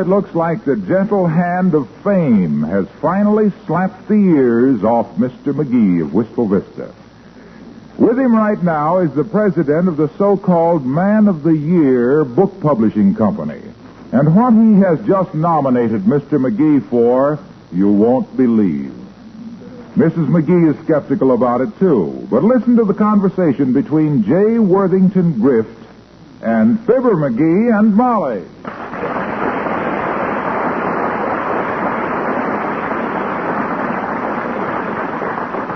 it looks like the gentle hand of fame has finally slapped the ears off Mr. McGee of Wistful Vista. With him right now is the president of the so-called Man of the Year Book Publishing Company. And what he has just nominated Mr. McGee for, you won't believe. Mrs. McGee is skeptical about it, too. But listen to the conversation between J. Worthington Grift and Fibber McGee and Molly.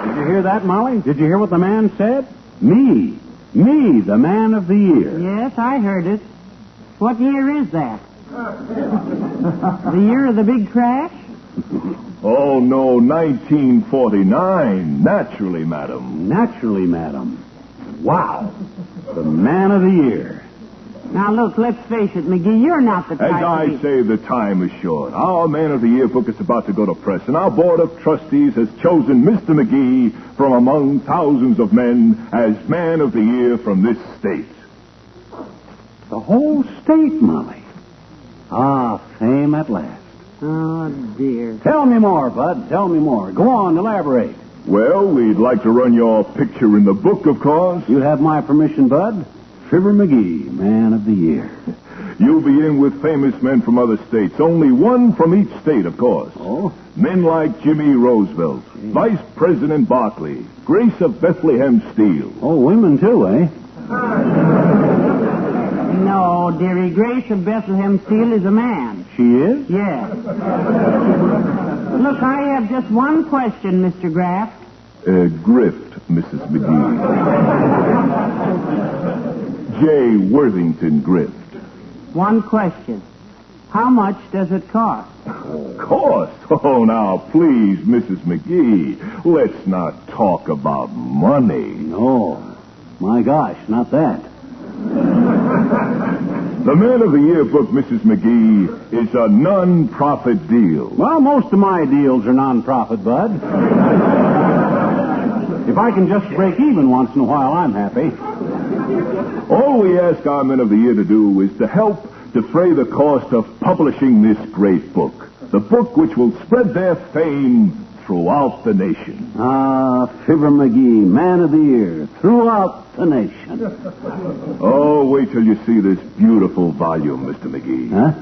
Did you hear that, Molly? Did you hear what the man said? Me, the Man of the Year. Yes, I heard it. What year is that? The year of the big crash? Oh, no, 1949. Naturally, madam. Naturally, madam. Wow. The Man of the Year. Now, look, let's face it, McGee, you're not the type As I say, the time is short. Our Man of the Year book is about to go to press, and our Board of Trustees has chosen Mr. McGee from among thousands of men as Man of the Year from this state. The whole state, Molly. Ah, fame at last. Oh, dear. Tell me more, Bud. Tell me more. Go on, elaborate. Well, we'd like to run your picture in the book, of course. You have my permission, Bud. Fibber McGee, Man of the Year. You'll be in with famous men from other states. Only one from each state, of course. Oh? Men like Jimmy Roosevelt, Vice President Barclay, Grace of Bethlehem Steel. Oh, women too, eh? No, dearie, Grace of Bethlehem Steel is a man. She is? Yes. Look, I have just one question, Mr. Graff. Grift, Mrs. McGee. J. Worthington Grift. One question. How much does it cost? Cost? Oh, now, please, Mrs. McGee, let's not talk about money. No. My gosh, not that. The Man of the Year book, Mrs. McGee, is a non-profit deal. Well, most of my deals are non-profit, Bud. If I can just break even once in a while, I'm happy. All we ask our Men of the Year to do is to help defray the cost of publishing this great book. The book which will spread their fame throughout the nation. Ah, Fibber McGee, Man of the Year, throughout the nation. Oh, wait till you see this beautiful volume, Mr. McGee. Huh?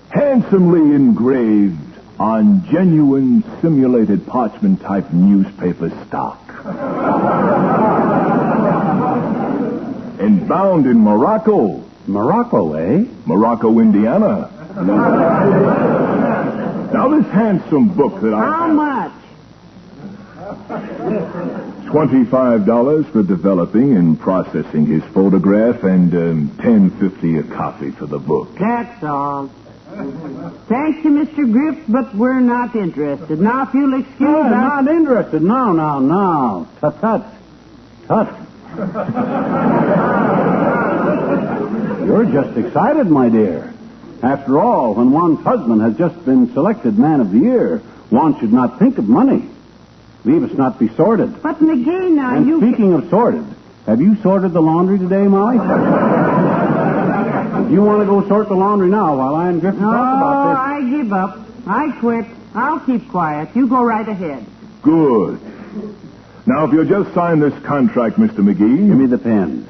Handsomely engraved on genuine simulated parchment-type newspaper stock. And bound in Morocco. Morocco, eh? Morocco, Indiana. Now, this handsome book that I How have... much? $25 for developing and processing his photograph, and $10.50 a copy for the book. That's all. Thank you, Mr. Griff, but we're not interested. Now, if you'll excuse us... Not interested. No. Tut. You're just excited, my dear. After all, when one's husband has just been selected Man of the Year, one should not think of money. Leave us not be sordid. But, McGee, now, And speaking of sordid, have you sorted the laundry today, Molly? If you want to go sort the laundry now while I and Griffin talk about this... I give up. I quit. I'll keep quiet. You go right ahead. Good. Now, if you'll just sign this contract, Mr. McGee... Give me the pen.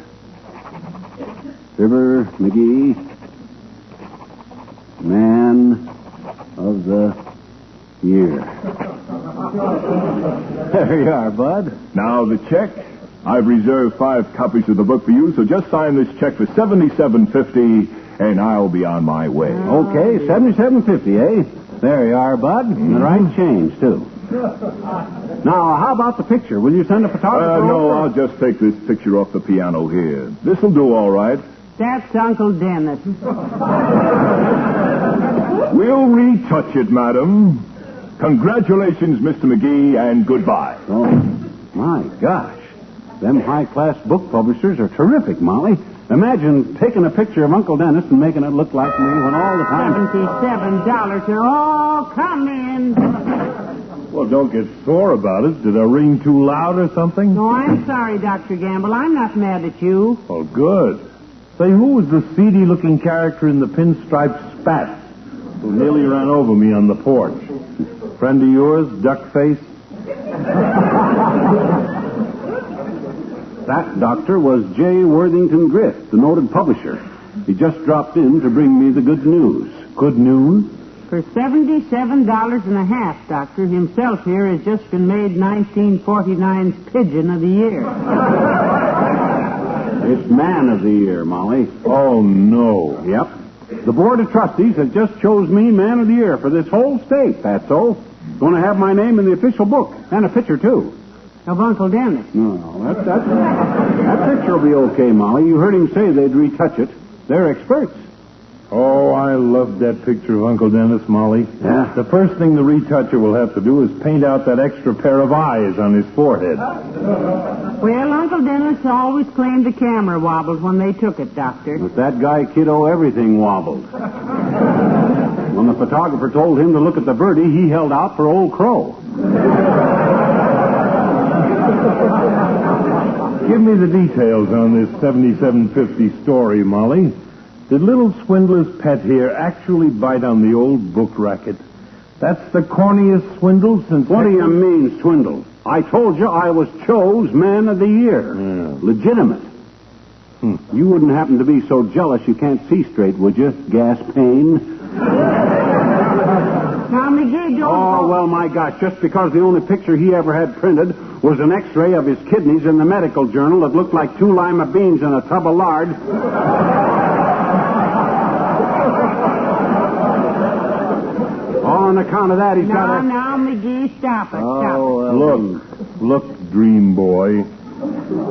Fibber McGee, Man of the Year. There you are, Bud. Now, the check. I've reserved 5 copies of the book for you, so just sign this check for $77.50, and I'll be on my way. Okay, $77.50, eh? There you are, Bud. And the right change, too. Now, how about the picture? Will you send a photographer No, over? I'll just take this picture off the piano here. This'll do all right. That's Uncle Dennis. We'll retouch it, madam. Congratulations, Mr. McGee, and goodbye. Oh, my gosh. Them high-class book publishers are terrific, Molly. Imagine taking a picture of Uncle Dennis and making it look like me when all the time... $77. Oh, come in. Well, don't get sore about it. Did I ring too loud or something? No, I'm sorry, Dr. Gamble. I'm not mad at you. Oh, good. Say, who was the seedy-looking character in the pinstripe spats? who nearly ran over me on the porch. Friend of yours, Duckface? That doctor was J. Worthington Griff, the noted publisher. He just dropped in to bring me the good news. Good news? For $77.50, Doctor, himself here has just been made 1949's Pigeon of the Year. It's Man of the Year, Molly. Oh, no. Yep. The Board of Trustees has just chose me Man of the Year for this whole state, Fatso. Going to have my name in the official book, and a picture, too. Of Uncle Dennis. No, that picture will be okay, Molly. You heard him say they'd retouch it. They're experts. Oh, I love that picture of Uncle Dennis, Molly. Yeah. The first thing the retoucher will have to do is paint out that extra pair of eyes on his forehead. Well, Uncle Dennis always claimed the camera wobbled when they took it, Doctor. With that guy, kiddo, everything wobbled. When the photographer told him to look at the birdie, he held out for Old Crow. Give me the details on this 7750 story, Molly. Did little Swindler's pet here actually bite on the old book racket? That's the corniest swindle since... What do you mean, swindle? I told you I was chose Man of the Year. Yeah. Legitimate. You wouldn't happen to be so jealous you can't see straight, would you, gas pain? Now, McGee, don't... Oh, well, my gosh, just because the only picture he ever had printed was an x-ray of his kidneys in the medical journal that looked like 2 lima beans in a tub of lard... On account of that, he's got a... Now, McGee, stop it. Stop it. Look, dream boy.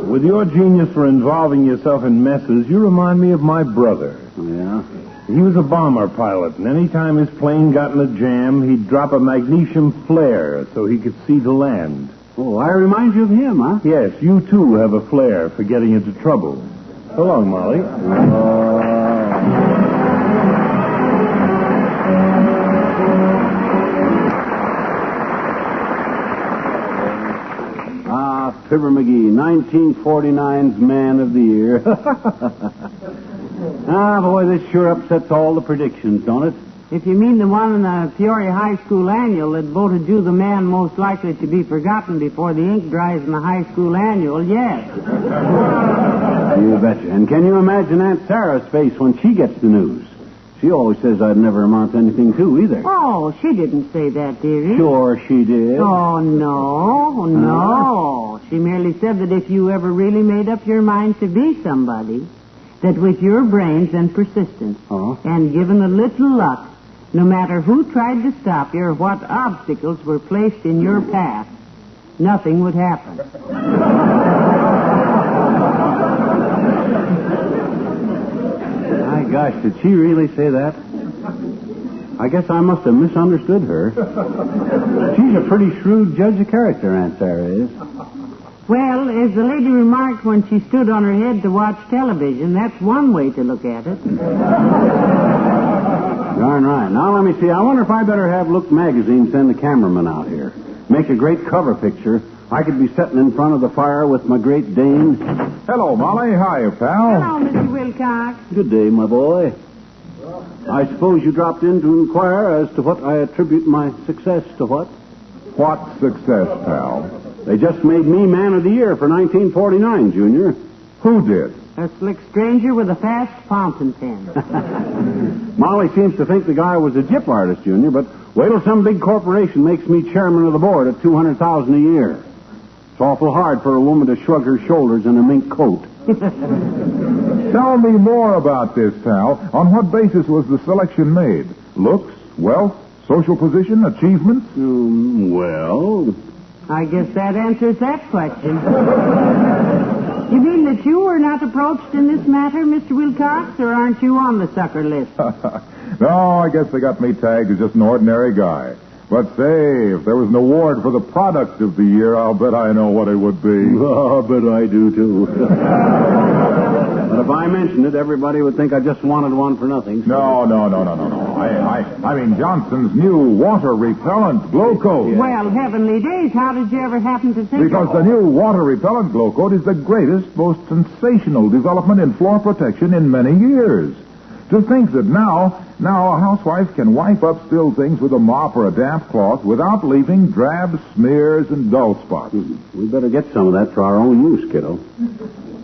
With your genius for involving yourself in messes, you remind me of my brother. Yeah? He was a bomber pilot, and any time his plane got in a jam, he'd drop a magnesium flare so he could see to land. Oh, I remind you of him, huh? Yes, you too have a flair for getting into trouble. So long, Molly. Fibber McGee, 1949's Man of the Year. Boy, this sure upsets all the predictions, don't it? If you mean the one in the Peoria High School Annual that voted you the man most likely to be forgotten before the ink dries in the high school annual, yes. You betcha. And can you imagine Aunt Sarah's face when she gets the news? She always says I'd never amount to anything, too, either. Oh, she didn't say that, dearie. Sure she did. Oh, no. She merely said that if you ever really made up your mind to be somebody, that with your brains and persistence, and given a little luck, no matter who tried to stop you or what obstacles were placed in your path, nothing would happen. My gosh, did she really say that? I guess I must have misunderstood her. She's a pretty shrewd judge of character, Aunt Sarah is. Well, as the lady remarked when she stood on her head to watch television, that's one way to look at it. Darn right. Now, let me see. I wonder if I better have Look Magazine send the cameraman out here. Make a great cover picture. I could be sitting in front of the fire with my Great Dane. Hello, Molly. Hiya, pal. Hello, Mr. Wilcox. Good day, my boy. I suppose you dropped in to inquire as to what I attribute my success to what? What success, pal? They just made me Man of the Year for 1949, Junior. Who did? A slick stranger with a fast fountain pen. Molly seems to think the guy was a gyp artist, Junior, but wait till some big corporation makes me chairman of the board at $200,000 a year. It's awful hard for a woman to shrug her shoulders in a mink coat. Tell me more about this, pal. On what basis was the selection made? Looks, wealth, social position, achievements? Well... I guess that answers that question. You mean that you were not approached in this matter, Mr. Wilcox, or aren't you on the sucker list? No, I guess they got me tagged as just an ordinary guy. But say, if there was an award for the product of the year, I'll bet I know what it would be. Oh, I bet I do, too. But if I mentioned it, everybody would think I just wanted one for nothing. So... No. I mean Johnson's new water-repellent glow coat. Well, heavenly days, how did you ever happen to think Because the new water-repellent glow coat is the greatest, most sensational development in floor protection in many years. To think that now a housewife can wipe up spilled things with a mop or a damp cloth without leaving drab smears and dull spots. We better get some of that for our own use, kiddo.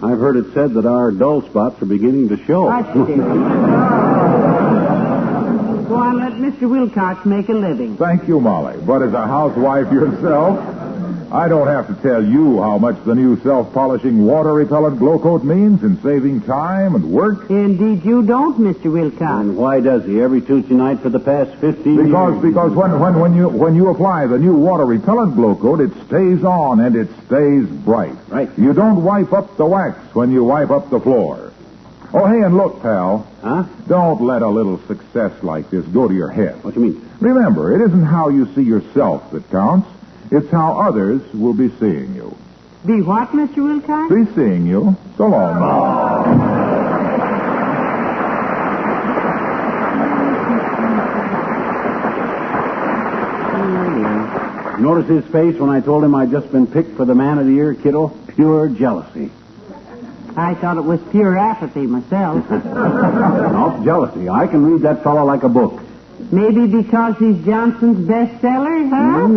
I've heard it said that our dull spots are beginning to show. Hush, dear. Go on, let Mr. Wilcox make a living. Thank you, Molly. But as a housewife yourself, I don't have to tell you how much the new self-polishing water-repellent glow coat means in saving time and work. Indeed you don't, Mr. Wilcox. And why does he every Tuesday night for the past 15 years? Because when you apply the new water-repellent glow coat, it stays on and it stays bright. Right. You don't wipe up the wax when you wipe up the floor. Oh, hey, and look, pal. Huh? Don't let a little success like this go to your head. What do you mean? Remember, it isn't how you see yourself that counts. It's how others will be seeing you. Be what, Mr. Wilcox? Be seeing you. So long now. Notice his face when I told him I'd just been picked for the man of the year, kiddo? Pure jealousy. I thought it was pure apathy myself. No, jealousy. I can read that fellow like a book. Maybe because he's Johnson's bestseller, huh?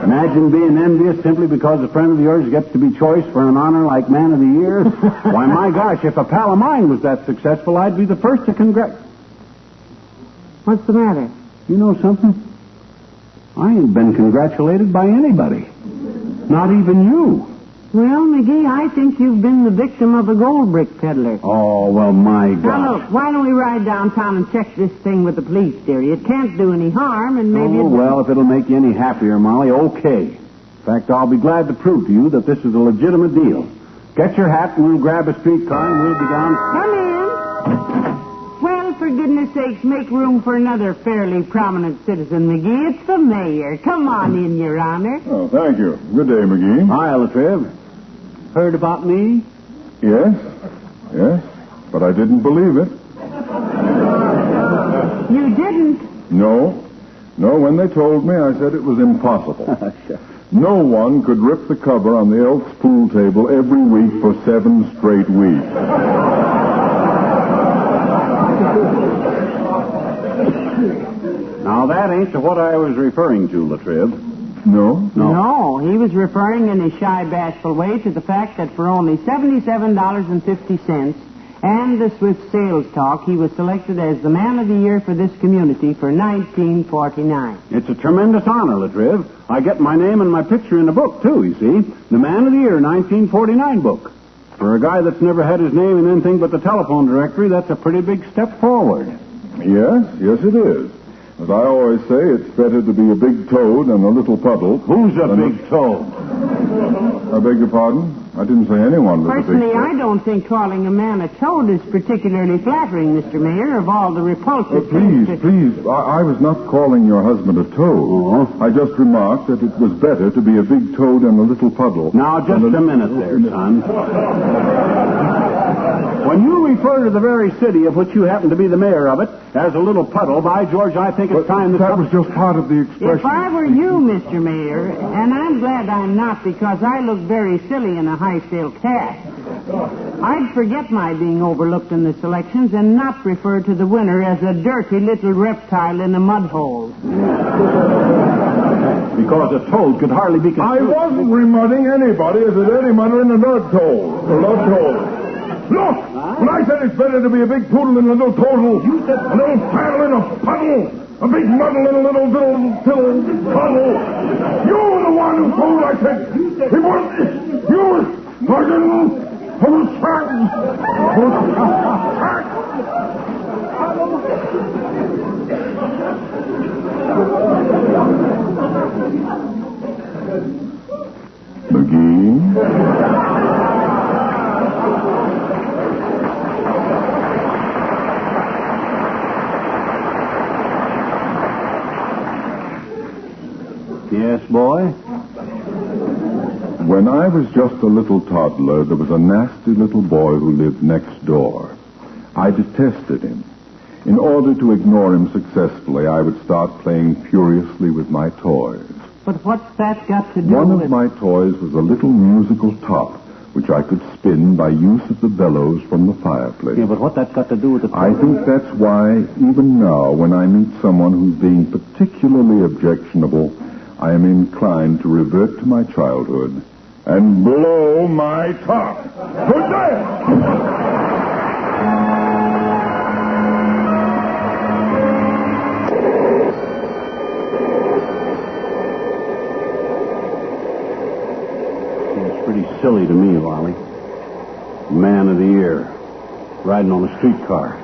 Imagine being envious simply because a friend of yours gets to be choice for an honor like Man of the Year. Why, my gosh, if a pal of mine was that successful, I'd be the first to congratulate. What's the matter? You know something? I ain't been congratulated by anybody. Not even you. Well, McGee, I think you've been the victim of a gold brick peddler. Oh, well, my God. Now, look, why don't we ride downtown and check this thing with the police, dearie? It can't do any harm, and maybe well, if it'll make you any happier, Molly, okay. In fact, I'll be glad to prove to you that this is a legitimate deal. Get your hat, and we'll grab a streetcar, and we'll be down. Come in. Well, for goodness sakes, make room for another fairly prominent citizen, McGee. It's the mayor. Come on in, Your Honor. Oh, thank you. Good day, McGee. Hi, Latriv. Heard about me? Yes, but I didn't believe it. You didn't? No, when they told me, I said it was impossible. Sure. No one could rip the cover on the Elks pool table every week for 7 straight weeks. Now, that ain't to what I was referring to, Latriv. No? No, he was referring in his shy, bashful way to the fact that for only $77.50 and the Swift Sales Talk, he was selected as the Man of the Year for this community for 1949. It's a tremendous honor, Latriv. I get my name and my picture in the book, too, you see. The Man of the Year 1949 book. For a guy that's never had his name in anything but the telephone directory, that's a pretty big step forward. Yes, it is. As I always say, it's better to be a big toad than a little puddle. Who's a big toad? I beg your pardon? I didn't say anyone was a big Personally, toad. I don't think calling a man a toad is particularly flattering, Mr. Mayor, of all the repulsive things Please, I was not calling your husband a toad. Oh. I just remarked that it was better to be a big toad than a little puddle. Now, just a minute there, son. When you refer to the very city of which you happen to be the mayor of it as a little puddle, by George, I think it's time that was just part of the expression. If I were you, Mr. Mayor, and I'm glad I'm not because I look very silly in a high silk hat, I'd forget my being overlooked in the selections and not refer to the winner as a dirty little reptile in a mud hole. Because a toad could hardly be I considered... wasn't remudding anybody as at any mother in a nerd toad. A love toad. Look! When I said it's better to be a big poodle than a little toadle, you said a little paddle in a puddle, a big muddle in a little puddle. You were the one who told I said it was you fucking McGee? Yes, boy? When I was just a little toddler, there was a nasty little boy who lived next door. I detested him. In order to ignore him successfully, I would start playing furiously with my toys. But what's that got to do One with... of my toys was a little musical top which I could spin by use of the bellows from the fireplace. Yeah, but what that's got to do with the... I think that's why, even now, when I meet someone who's being particularly objectionable, I am inclined to revert to my childhood and blow my top. Good day! Pretty silly to me, Wally. Man of the Year. Riding on a streetcar.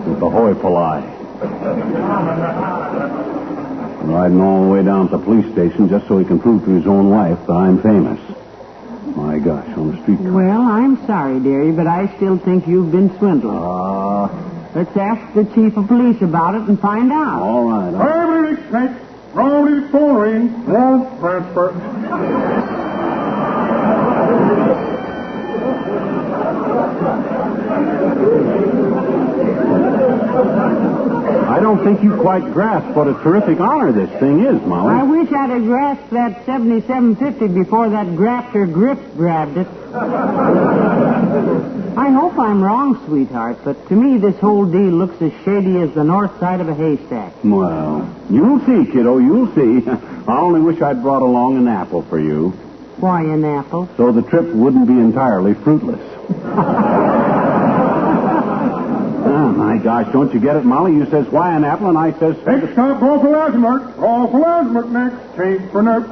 With the hoi polloi. Riding all the way down to the police station just so he can prove to his own wife that I'm famous. My gosh, on a streetcar. Well, I'm sorry, dearie, but I still think you've been swindled. Let's ask the chief of police about it and find out. All right. Rolling phone ring. Won't transfer. I don't think you quite grasp what a terrific honor this thing is, Molly. I wish I'd have grasped that 7750 before that grafter Grip grabbed it. I hope I'm wrong, sweetheart, but to me this whole deal looks as shady as the north side of a haystack. Well, you'll see, kiddo, you'll see. I only wish I'd brought along an apple for you. Why an apple? So the trip wouldn't be entirely fruitless. Oh, my gosh, don't you get it, Molly? You says, why an apple, and I says... Next stop, go for Lasimert. Go for Lasimert next. Change for Nerp.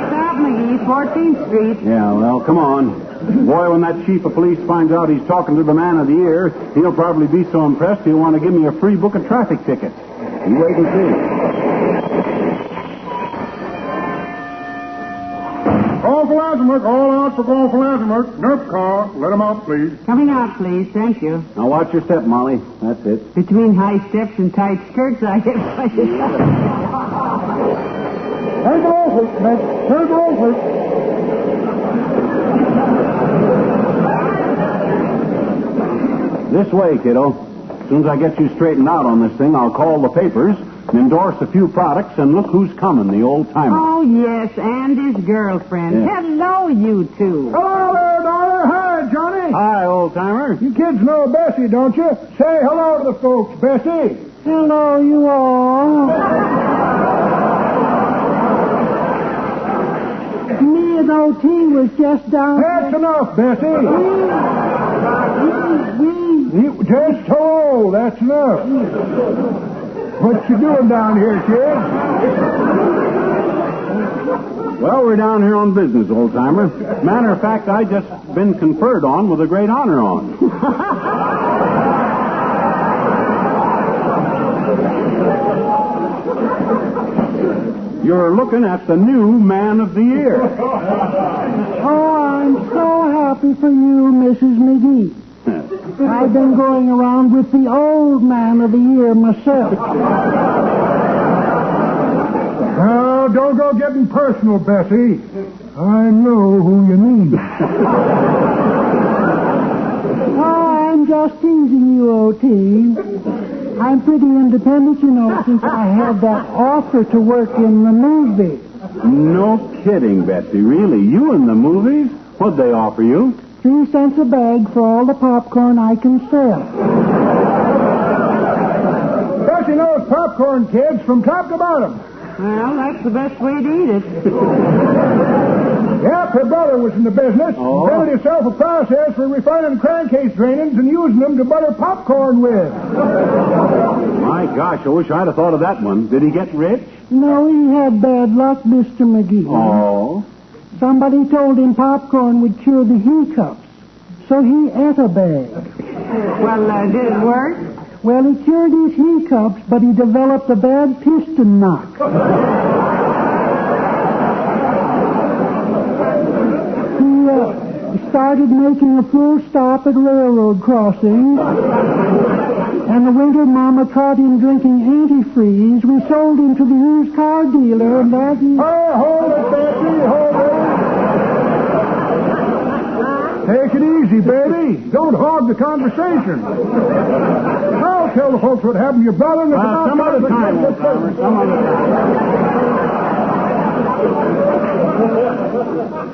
Stop, McGee, 14th Street. Yeah, well, come on. Boy, when that chief of police finds out he's talking to the man of the year, he'll probably be so impressed he'll want to give me a free book of traffic tickets. You wait and see. Go for Lasimert. All out for go for Lasimert. Nerp car. Let him out, please. Coming out, please. Thank you. Now watch your step, Molly. That's it. Between high steps and tight skirts, I guess I should... Take it over, Nick. Take it over. This way, kiddo. As soon as I get you straightened out on this thing, I'll call the papers, endorse a few products, and look who's coming, the old-timer. Oh, yes, and his girlfriend. Yeah. Hello, you two. Hello there, daughter. Hi, Johnny. Hi, old-timer. You kids know Bessie, don't you? Say hello to the folks, Bessie. Hello, you all. Me and O.T. was just down... That's enough, Bessie. Just hello. That's enough. What you doing down here, kid? Well, we're down here on business, old-timer. Matter of fact, I just been conferred on with a great honor on. You're looking at the new man of the year. Oh, I'm so happy for you, Mrs. McGee. I've been going around with the old man of the year myself. Oh, don't go getting personal, Bessie. I know who you mean. Oh, I'm just teasing you, O.T. I'm pretty independent, you know, since I had that offer to work in the movies. No kidding, Betsy. Really? You in the movies? What'd they offer you? 3 cents a bag for all the popcorn I can sell. Bessie knows popcorn, kids, from top to bottom. Well, that's the best way to eat it. Yep, her brother was in the business. Oh. Invented himself a process for refining crankcase drainings and using them to butter popcorn with. My gosh, I wish I'd have thought of that one. Did he get rich? No, he had bad luck, Mr. McGee. Oh. Somebody told him popcorn would cure the hiccups, so he ate a bag. Well, did it work? Well, he cured his hiccups, but he developed a bad piston knock. He started making a full stop at railroad crossings, and the winter mama caught him drinking antifreeze. We sold him to the used car dealer, and that he... Oh, hold it, Bessie, hold it. Take it easy, baby. Don't hog the conversation. I'll tell the folks what happened to your brother. And Some other time, old-timer. Some other time.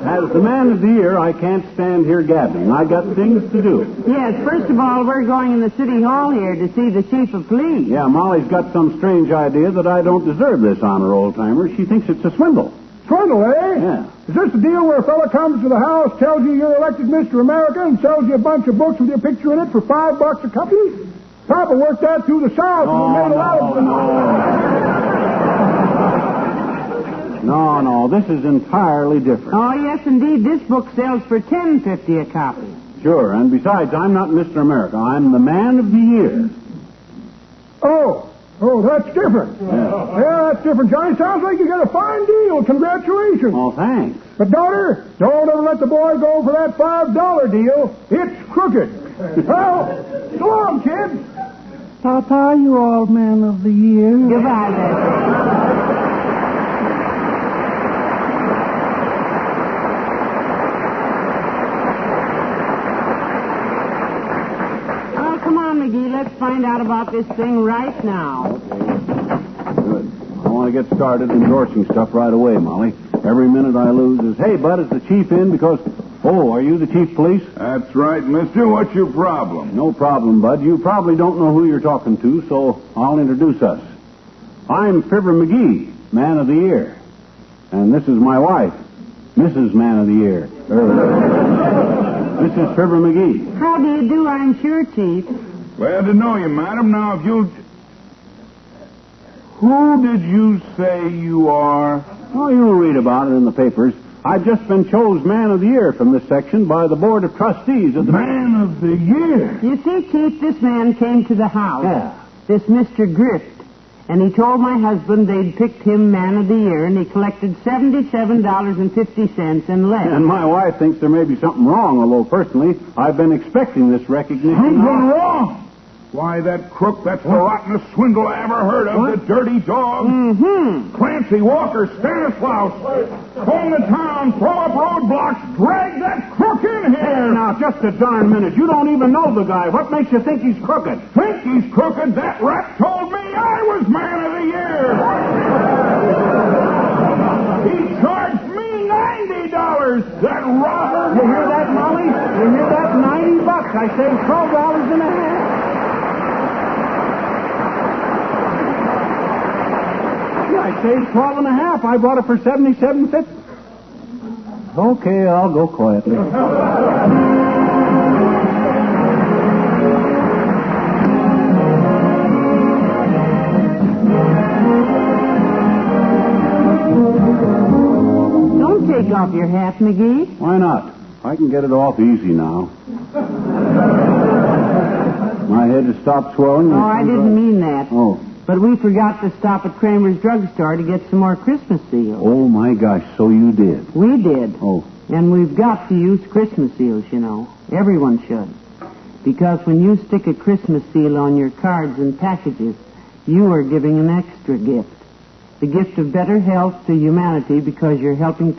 As the man of the year, I can't stand here gabbing. I got things to do. Yes, first of all, we're going in the city hall here to see the chief of police. Yeah, Molly's got some strange idea that I don't deserve this honor, old-timer. She thinks it's a swindle. Swindle, eh? Yeah. Is this the deal where a fella comes to the house, tells you you're elected Mr. America, and sells you a bunch of books with your picture in it for $5 a copy? Papa worked that through the South and we made a lot of them. No, this is entirely different. Oh, yes, indeed. This book sells for $10.50 a copy. Sure, and besides, I'm not Mr. America. I'm the man of the year. Oh, that's different. Yeah, that's different, Johnny. Sounds like you got a fine deal. Congratulations. Oh, thanks. But, daughter, don't ever let the boy go for that $5 deal. It's crooked. Well, so long, kid. Papa, you all man of the year. Goodbye, then. McGee, let's find out about this thing right now. Good. I want to get started endorsing stuff right away, Molly. Every minute I lose is, hey, Bud, is the chief in? Because, are you the chief of police? That's right, mister. What's your problem? No problem, Bud. You probably don't know who you're talking to, so I'll introduce us. I'm Fibber McGee, man of the year. And this is my wife, Mrs. Man of the Year. This is Fibber McGee. How do you do, I'm sure, Chief? Glad to know you, madam. Now, if you'll... Who did you say you are? Oh, you'll read about it in the papers. I've just been chosen Man of the Year from this section by the Board of Trustees of the... Man of the Year? You see, Chief, this man came to the house. Yeah. This Mr. Grift. And he told my husband they'd picked him Man of the Year, and he collected $77.50 and left. And my wife thinks there may be something wrong, although personally, I've been expecting this recognition. Something wrong? Why, that crook, that's the rottenest swindle I ever heard of. What? The dirty dog. Mm-hmm. Clancy, Walker, Stanislaus. Comb the town, throw up roadblocks, drag that crook in here. Now, just a darn minute. You don't even know the guy. What makes you think he's crooked? Think he's crooked? That rat told me I was Man of the Year. He charged me $90. That robber. You hear that, Molly? You hear that? $90. I saved $12.50. I saved $12.50. I bought it for $77.50. Okay, I'll go quietly. Don't take off your hat, McGee. Why not? I can get it off easy now. My head has stopped swelling. Oh, I didn't mean that. Oh. But we forgot to stop at Kramer's drugstore to get some more Christmas seals. Oh, my gosh, so you did. We did. Oh. And we've got to use Christmas seals, you know. Everyone should. Because when you stick a Christmas seal on your cards and packages, you are giving an extra gift. The gift of better health to humanity because you're helping to